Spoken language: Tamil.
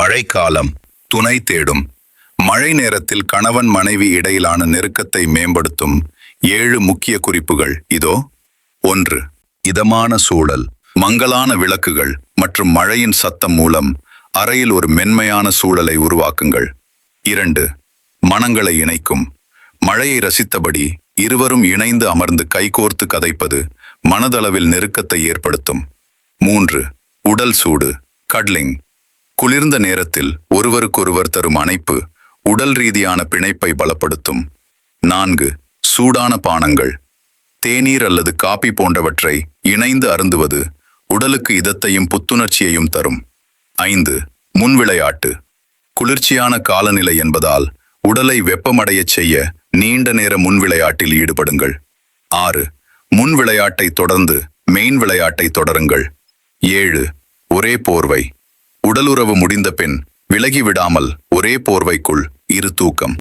மழைக்காலம் துணை தேடும். மழை நேரத்தில் கணவன் மனைவி இடையிலான நெருக்கத்தை மேம்படுத்தும் 7 முக்கிய குறிப்புகள் இதோ. 1. இதமான சூழல். மங்கலான விளக்குகள் மற்றும் மழையின் சத்தம் மூலம் அறையில் ஒரு மென்மையான சூழலை உருவாக்குங்கள். 2. மனங்களை இணைக்கும். மழையை ரசித்தபடி இருவரும் இணைந்து அமர்ந்து கைகோர்த்து கதைப்பது மனதளவில் நெருக்கத்தை ஏற்படுத்தும். 3. உடல் சூடு. கட்லிங். குளிர்ந்த நேரத்தில் ஒருவருக்கொருவர் தரும் அணைப்பு உடல் ரீதியான பிணைப்பை பலப்படுத்தும். 4. சூடான பானங்கள். தேநீர் அல்லது காபி போன்றவற்றை இணைந்து அருந்துவது உடலுக்கு இதத்தையும் புத்துணர்ச்சியையும் தரும். 5. முன் விளையாட்டு. குளிர்ச்சியான காலநிலை என்பதால் உடலை வெப்பமடையச் செய்ய நீண்ட நேர முன் விளையாட்டில் ஈடுபடுங்கள். 6. முன் விளையாட்டை தொடர்ந்து மெயின் விளையாட்டை தொடருங்கள். 7. ஒரே போர்வை. உடலுறவு முடிந்த பின் விலகிவிடாமல் ஒரே போர்வைக்குள் இரு தூக்கம்.